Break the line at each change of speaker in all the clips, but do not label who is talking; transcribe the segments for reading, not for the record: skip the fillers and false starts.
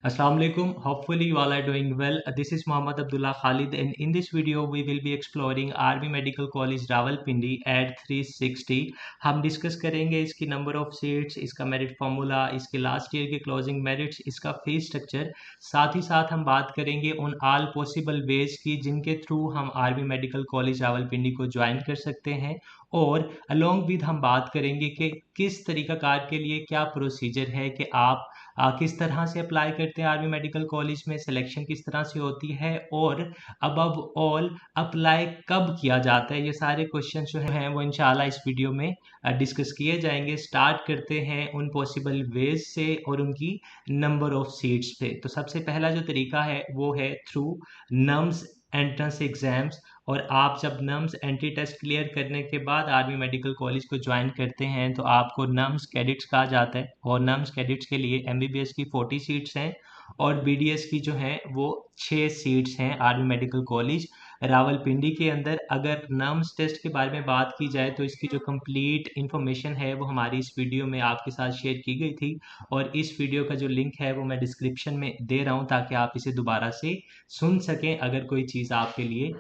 Assalamu alaikum. Hopefully you all are doing well. This is Muhammad Abdullah Khalid, and in this video we will be exploring Army Medical College Rawalpindi at 360. हम discuss करेंगे इसकी number of seats, इसका merit formula, इसके last year के closing merits, इसका fees structure. साथ ही साथ हम बात करेंगे उन ऑल पॉसिबल वेज की जिनके थ्रू हम आर्मी मेडिकल कॉलेज रावलपिंडी को ज्वाइन कर सकते हैं, और अलोंग विद हम बात करेंगे कि किस तरीक़ाकार के लिए क्या प्रोसीजर है कि आप किस तरह से अप्लाई करते हैं आर्मी मेडिकल कॉलेज में, सिलेक्शन किस तरह से होती है, और अबव ऑल अप्लाई कब किया जाता है। ये सारे क्वेश्चन जो हैं वो इंशाल्लाह इस वीडियो में डिस्कस किए जाएंगे। स्टार्ट करते हैं उन पॉसिबल वेज से और उनकी नंबर ऑफ सीट्स पे। तो सबसे पहला जो तरीका है वो है थ्रू नम्स एंट्रेंस एग्ज़ाम्स। और आप जब नम्स एंट्री टेस्ट क्लियर करने के बाद आर्मी मेडिकल कॉलेज को ज्वाइन करते हैं तो आपको नम्स कैडेट्स कहा जाता है, और नम्स कैडेट्स के लिए एमबीबीएस की 40 सीट्स हैं और बीडीएस की जो हैं वो 6 सीट्स हैं आर्मी मेडिकल कॉलेज रावलपिंडी के अंदर। अगर नम्स टेस्ट के बारे में बात की जाए तो इसकी जो कंप्लीट इन्फॉर्मेशन है वो हमारी इस वीडियो में आपके साथ शेयर की गई थी, और इस वीडियो का जो लिंक है वो मैं डिस्क्रिप्शन में दे रहा हूँ ताकि आप इसे दोबारा से सुन सकें अगर कोई चीज़ आपके लिए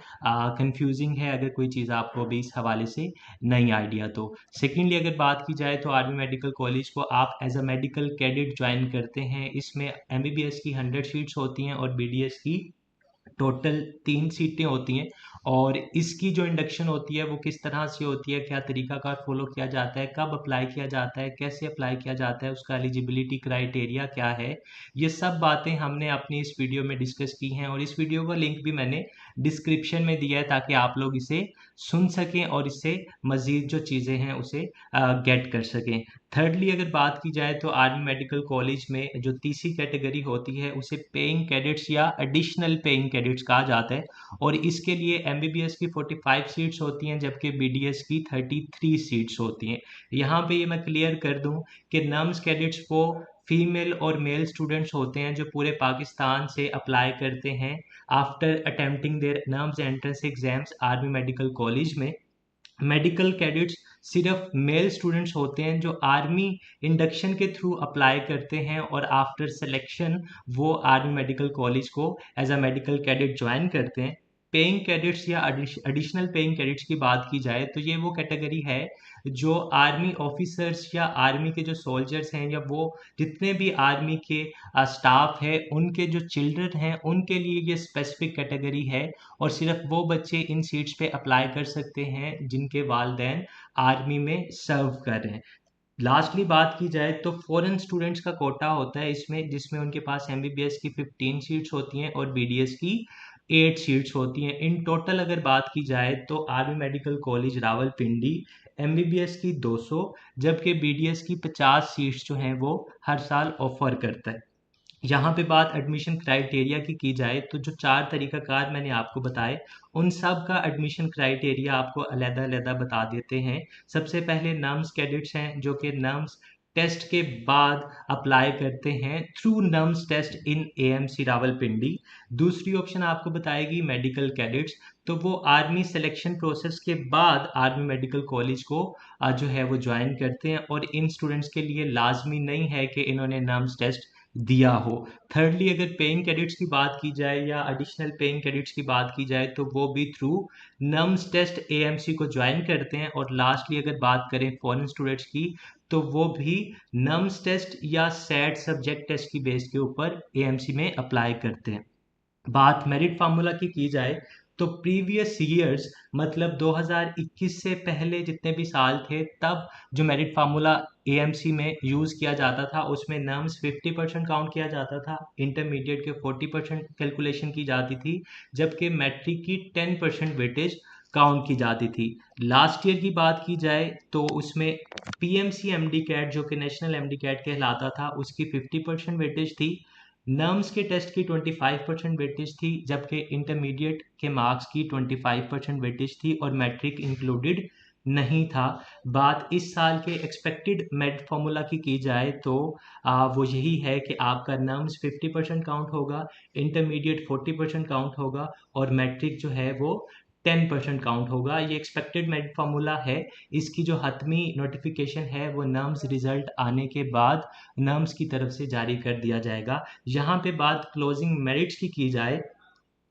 कंफ्यूजिंग है, अगर कोई चीज़ आपको अभी इस हवाले से नहीं आइडिया। तो सेकेंडली अगर बात की जाए तो आर्मी मेडिकल कॉलेज को आप as a medical cadet join करते हैं। इसमें एमबीबीएस की 100 सीट्स होती हैं और बीडीएस की टोटल 3 सीटें होती हैं। और इसकी जो इंडक्शन होती है वो किस तरह से होती है, क्या तरीकाकार फॉलो किया जाता है, कब अप्लाई किया जाता है, कैसे अप्लाई किया जाता है, उसका एलिजिबिलिटी क्राइटेरिया क्या है, ये सब बातें हमने अपनी इस वीडियो में डिस्कस की हैं, और इस वीडियो का लिंक भी मैंने डिस्क्रिप्शन में दिया है ताकि आप लोग इसे सुन सकें और इससे मज़ीद जो चीज़ें हैं उसे गेट कर सकें। थर्डली अगर बात की जाए तो आर्मी मेडिकल कॉलेज में जो तीसरी कैटेगरी होती है उसे पेइंग कैडेट्स या एडिशनल पेइंग कैडेट्स कहा जाता है, और इसके लिए एमबीबीएस की 45 सीट्स होती हैं जबकि बीडीएस की 33 सीट्स होती हैं। यहाँ पे ये मैं क्लियर कर दूँ कि नम्स कैडेट्स वो फीमेल और मेल स्टूडेंट्स होते हैं जो पूरे पाकिस्तान से अप्लाई करते हैं after attempting their NUMS entrance exams army medical college में। मेडिकल कैडेट्स सिर्फ मेल स्टूडेंट्स होते हैं जो आर्मी इंडक्शन के थ्रू अप्लाई करते हैं, और आफ्टर सिलेक्शन वो आर्मी मेडिकल कॉलेज को as a medical cadet join करते हैं। पेइंग कैडेट्स या एडिशनल पेइंग कैडेट्स की बात की जाए तो ये वो कैटेगरी है जो आर्मी ऑफिसर्स या आर्मी के जो सोल्जर्स हैं या वो जितने भी आर्मी के स्टाफ है उनके जो चिल्ड्रन हैं उनके लिए ये स्पेसिफिक कैटेगरी है, और सिर्फ वो बच्चे इन सीट्स पे अप्लाई कर सकते हैं जिनके वालिदैन आर्मी में सर्व कर रहे हैं। लास्टली बात की जाए तो फॉरेन स्टूडेंट्स का कोटा होता है इसमें, जिसमें उनके पास एमबीबीएस की 15 सीट्स होती हैं और बीडीएस की 8 सीट्स होती हैं। इन टोटल अगर बात की जाए तो army medical college Rawalpindi MBBS की 200 जबकि बीडीएस की 50 सीट्स जो हैं वो हर साल ऑफर करता है। यहाँ पे बात एडमिशन क्राइटेरिया की जाए तो जो 4 तरीक़ाकार मैंने आपको बताए उन सब का एडमिशन क्राइटेरिया आपको अलग-अलग बता देते हैं। सबसे पहले नम्स कैडेट्स हैं जो कि नम्स टेस्ट के बाद अप्लाई करते हैं थ्रू नम्स टेस्ट इन एएमसी रावलपिंडी। दूसरी ऑप्शन आपको बताएगी मेडिकल कैडेट्स, तो वो आर्मी सिलेक्शन प्रोसेस के बाद आर्मी मेडिकल कॉलेज को जो है वो ज्वाइन करते हैं, और इन स्टूडेंट्स के लिए लाजमी नहीं है कि इन्होंने नम्स टेस्ट दिया हो। थर्डली अगर पेइंग कैडेट्स की बात की जाए या एडिशनल पेइंग कैडेट्स की बात की जाए तो वो भी थ्रू नम्स टेस्ट एएमसी को ज्वाइन करते हैं, और लास्टली अगर बात करें फॉरेन स्टूडेंट्स की तो वो भी नम्स टेस्ट या सैट सब्जेक्ट टेस्ट की बेस के ऊपर एएमसी में अप्लाई करते हैं। बात मेरिट फार्मूला की जाए तो प्रीवियस ईयर्स मतलब 2021 से पहले जितने भी साल थे तब जो मेरिट फार्मूला एएमसी में यूज़ किया जाता था उसमें नम्स 50% काउंट किया जाता था, इंटरमीडिएट के 40% कैलकुलेशन की जाती थी, जबकि मैट्रिक की 10% वेटेज काउंट की जाती थी। लास्ट ईयर की बात की जाए तो उसमें पीएमसी एमडी कैट जो कि नेशनल एमडी कैट कहलाता था उसकी 50% वेटेज थी, नर्म्स के टेस्ट की 25% वेटेज थी, जबकि इंटरमीडिएट के मार्क्स की 25% वेटेज थी और मैट्रिक इंक्लूडेड नहीं था। बात इस साल के एक्सपेक्टेड मेरिट फार्मूला की जाए तो वो यही है कि आपका नर्म्स 50% काउंट होगा, इंटरमीडिएट 40% काउंट होगा और मैट्रिक जो है वो 10% काउंट होगा। ये एक्सपेक्टेड मेरिट फार्मूला है। इसकी जो हतमी नोटिफिकेशन है वो नम्स रिजल्ट आने के बाद नम्स की तरफ से जारी कर दिया जाएगा। यहाँ पे बात क्लोजिंग मेरिट्स की जाए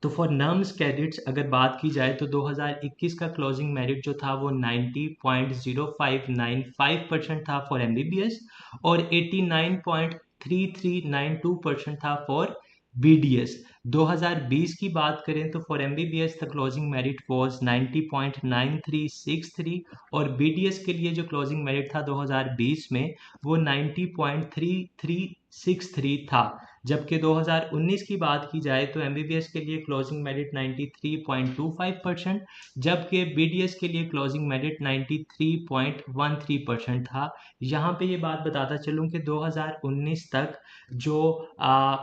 तो फॉर नम्स कैडेट्स अगर बात की जाए तो 2021 का क्लोजिंग मेरिट जो था वो 90.0595% था फॉर एमबीबीएस और 89.3392% था फॉर बीडीएस। 2020 की बात करें तो for MBBS the closing merit was 90.9363 और बीडीएस के लिए जो क्लोजिंग मेरिट था 2020 में वो 90.3363 था। जबकि 2019 की बात की जाए तो एमबीबीएस के लिए क्लोजिंग मेरिट 93.25%, जबकि बीडीएस के लिए क्लोजिंग मेरिट 93.13% था। यहाँ पे ये बात बताता चलूँ कि 2019 तक जो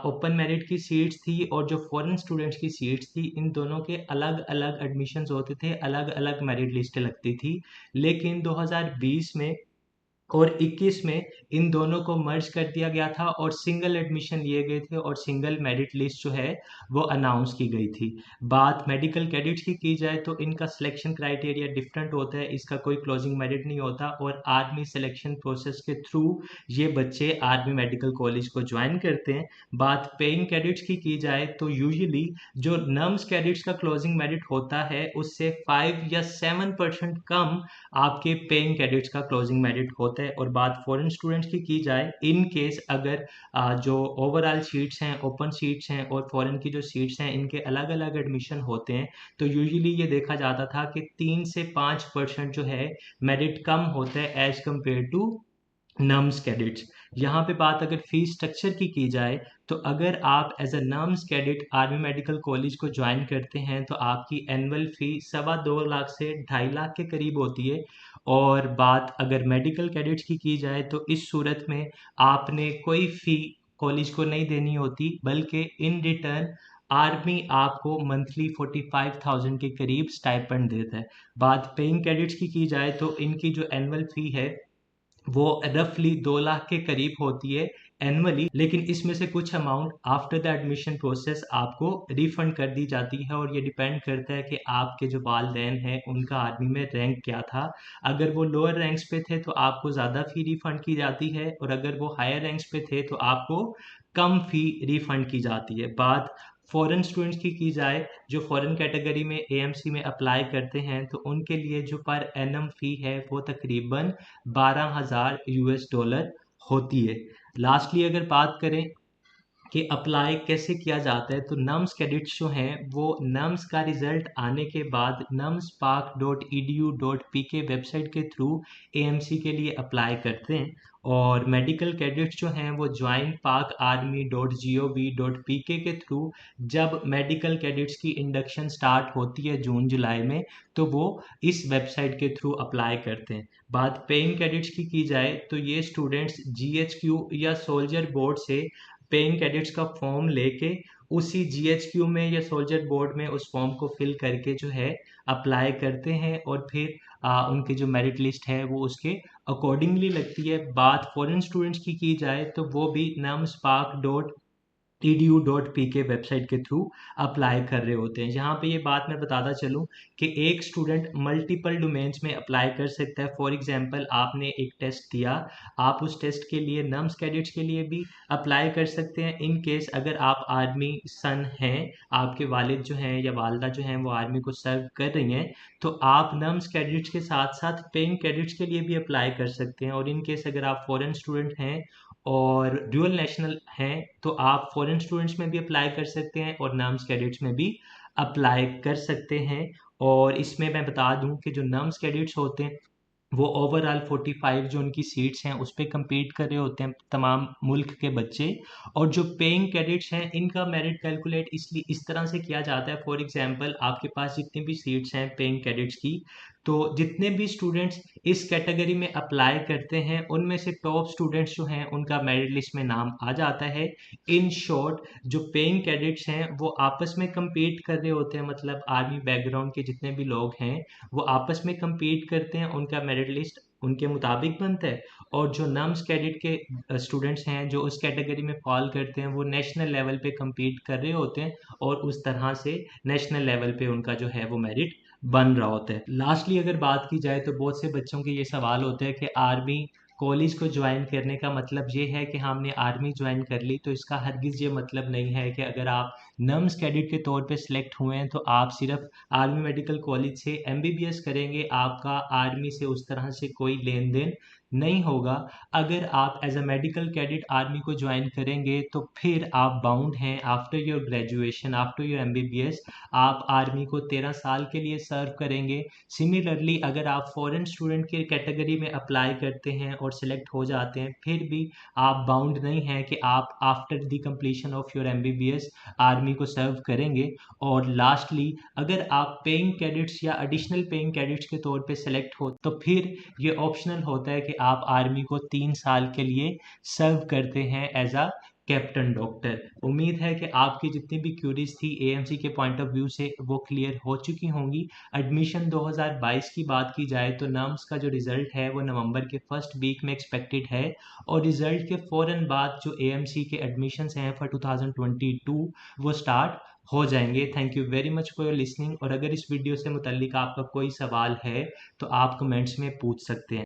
ओपन मेरिट की सीट्स थी और जो फॉरेन स्टूडेंट्स की सीट्स थी, इन दोनों के अलग अलग एडमिशन्स होते थे, अलग अलग मेरिट लिस्टें लगती थी। लेकिन 2020 में और 21 में इन दोनों को मर्ज कर दिया गया था और सिंगल एडमिशन लिए गए थे और सिंगल मेरिट लिस्ट जो है वो अनाउंस की गई थी। बात मेडिकल कैडेट्स की जाए तो इनका सिलेक्शन क्राइटेरिया डिफरेंट होता है, इसका कोई क्लोजिंग मेरिट नहीं होता और आर्मी सिलेक्शन प्रोसेस के थ्रू ये बच्चे आर्मी मेडिकल कॉलेज को ज्वाइन करते हैं। बात पेइंग कैडेट्स की जाए तो यूजुअली जो नर्म्स कैडेट्स का क्लोजिंग मेरिट होता है उससे 5 या 7% कम आपके पेइंग कैडेट्स का क्लोजिंग मेरिट होता है। और बात फॉरेन स्टूडेंट्स की जाए, इन केस अगर जो ओवरऑल सीट्स हैं, ओपन सीट्स हैं और फॉरेन की जो सीट्स हैं, इनके अलग अलग एडमिशन होते हैं तो यूजुअली ये देखा जाता था कि 3 से 5% जो है मेरिट कम होता है as compare to NUMS cadets. यहाँ पे बात अगर फीस स्ट्रक्चर की जाए तो अगर आप as a NUMS cadet army medical college को ज्वाइन करते हैं तो आपकी एनुअल फी 2.25 लाख से 2.5 लाख के करीब होती है। और बात अगर मेडिकल कैडेट्स की जाए तो इस सूरत में आपने कोई फ़ी कॉलेज को नहीं देनी होती, बल्कि इन रिटर्न आर्मी आपको मंथली 45,000 के करीब स्टाइपेंड देता है। बात पेइंग कैडेट्स की जाए तो इनकी जो एनुअल फ़ी है वो रफली 2 लाख के करीब होती है एनुअली, लेकिन इसमें से कुछ amount after the admission process आपको रिफंड कर दी जाती है और ये डिपेंड करता है कि आपके जो वालिदैन हैं उनका आर्मी में रैंक क्या था। अगर वो लोअर रैंक्स पे थे तो आपको ज़्यादा फ़ी रिफंड की जाती है और अगर वो हायर रैंक्स पे थे तो आपको कम फ़ी रिफंड की जाती है। बात फॉरेन स्टूडेंट्स की जाए जो फॉरेन कैटेगरी में एएमसी में अप्लाई करते हैं तो उनके लिए जो पर एनम फ़ी है वो तकरीबन 12,000 यूएस डॉलर होती है। लास्टली अगर बात करें कि अप्लाई कैसे किया जाता है तो नम्स कैडेट्स जो हैं वो नम्स का रिज़ल्ट आने के बाद numspark.edu.pk वेबसाइट के थ्रू एएमसी के लिए अप्लाई करते हैं और मेडिकल कैडेट्स जो हैं वो joinparkarmy.gov.pk के थ्रू जब मेडिकल कैडेट्स की इंडक्शन स्टार्ट होती है जून जुलाई में तो वो इस वेबसाइट के थ्रू अप्लाई करते हैं। बात पेइंग कैडेट्स की जाए तो ये स्टूडेंट्स जीएचक्यू या सोल्जर बोर्ड से पेइंग कैडेट्स का फॉर्म लेके उसी जीएचक्यू में या सोल्जर बोर्ड में उस फॉर्म को फिल करके जो है अप्लाई करते हैं और फिर उनकी जो मेरिट लिस्ट है वो उसके अकॉर्डिंगली लगती है। बात फॉरेन स्टूडेंट्स की जाए तो वो भी numspark.edu.pk वेबसाइट के थ्रू अप्लाई कर रहे होते हैं। यहाँ पे ये बात मैं बताता चलूँ कि एक स्टूडेंट मल्टीपल डोमेन्स में अप्लाई कर सकता है। फॉर एग्जांपल आपने एक टेस्ट दिया, आप उस टेस्ट के लिए नम्स कैडेट्स के लिए भी अप्लाई कर सकते हैं। इन केस अगर आप आर्मी सन हैं, आपके वालिद जो हैं या वालदा जो हैं वो आर्मी को सर्व कर रही हैं तो आप नम्स कैडेट्स के साथ साथ पेइंग कैडेट्स के लिए भी अप्लाई कर सकते हैं। और इन केस अगर आप फॉरेन स्टूडेंट हैं और ड्यूअल नेशनल हैं तो आप फॉरेन स्टूडेंट्स में भी अप्लाई कर सकते हैं और नम्स कैडेट्स में भी अप्लाई कर सकते हैं। और इसमें मैं बता दूं कि जो नम्स कैडेट्स होते हैं वो ओवरऑल 45 जो उनकी सीट्स हैं उस पर कम्पीट कर रहे होते हैं तमाम मुल्क के बच्चे। और जो पेइंग कैडेट्स हैं इनका मेरिट कैलकुलेट इसलिए इस तरह से किया जाता है, फॉर एग्जांपल आपके पास जितनी भी सीट्स हैं पेइंग कैडेट्स की, तो जितने भी स्टूडेंट्स इस कैटेगरी में अप्लाई करते हैं उनमें से टॉप स्टूडेंट्स जो हैं उनका मेरिट लिस्ट में नाम आ जाता है। इन शॉर्ट जो पेइंग कैडेट्स हैं वो आपस में कम्पीट कर रहे होते हैं, मतलब आर्मी बैकग्राउंड के जितने भी लोग हैं वो आपस में कम्पीट करते हैं, उनका मेरिट लिस्ट उनके मुताबिक बनता है। और जो नम्स कैडेट के स्टूडेंट्स हैं जो उस कैटेगरी में फॉल करते हैं वो नेशनल लेवल पे कम्पीट कर रहे होते हैं और उस तरह से नेशनल लेवल पे उनका जो है वो मेरिट बन रहा होता है। लास्टली अगर बात की जाए तो बहुत से बच्चों के ये सवाल होते हैं कि आर्मी कॉलेज को ज्वाइन करने का मतलब ये है कि हमने आर्मी ज्वाइन कर ली, तो इसका हरगिज़ ये मतलब नहीं है कि अगर आप नर्म्स कैडेट के तौर पे सिलेक्ट हुए हैं तो आप सिर्फ आर्मी मेडिकल कॉलेज से एमबीबीएस करेंगे, आपका आर्मी से उस तरह से कोई लेन देन नहीं होगा। अगर आप as a medical cadet army को ज्वाइन करेंगे तो फिर आप बाउंड हैं after your graduation, after your MBBS आप आर्मी को 13 साल के लिए सर्व करेंगे। सिमिलरली अगर आप फॉरेन स्टूडेंट की कैटेगरी में अप्लाई करते हैं और सिलेक्ट हो जाते हैं, फिर भी आप बाउंड नहीं हैं कि आप after the completion of your MBBS army को सर्व करेंगे। और लास्टली अगर आप पेइंग कैडेट्स या एडिशनल पेइंग कैडेट्स के तौर पे सिलेक्ट हो तो फिर ये ऑप्शनल होता है कि आप आर्मी को 3 साल के लिए सर्व करते हैं एज अ कैप्टन डॉक्टर। उम्मीद है कि आपकी जितनी भी क्यूरीज थी एएमसी के पॉइंट ऑफ व्यू से वो क्लियर हो चुकी होंगी। एडमिशन 2022 की बात की जाए तो नर्म्स का जो रिजल्ट है वो नवंबर के फर्स्ट वीक में एक्सपेक्टेड है, और रिजल्ट के फ़ौरन बाद जो एएमसी के एडमिशन्स हैं फॉर 2022 वो स्टार्ट हो जाएंगे। Thank you very much for your listening, और अगर इस वीडियो से मुतल्लिक आपका कोई सवाल है तो आप कमेंट्स में पूछ सकते हैं।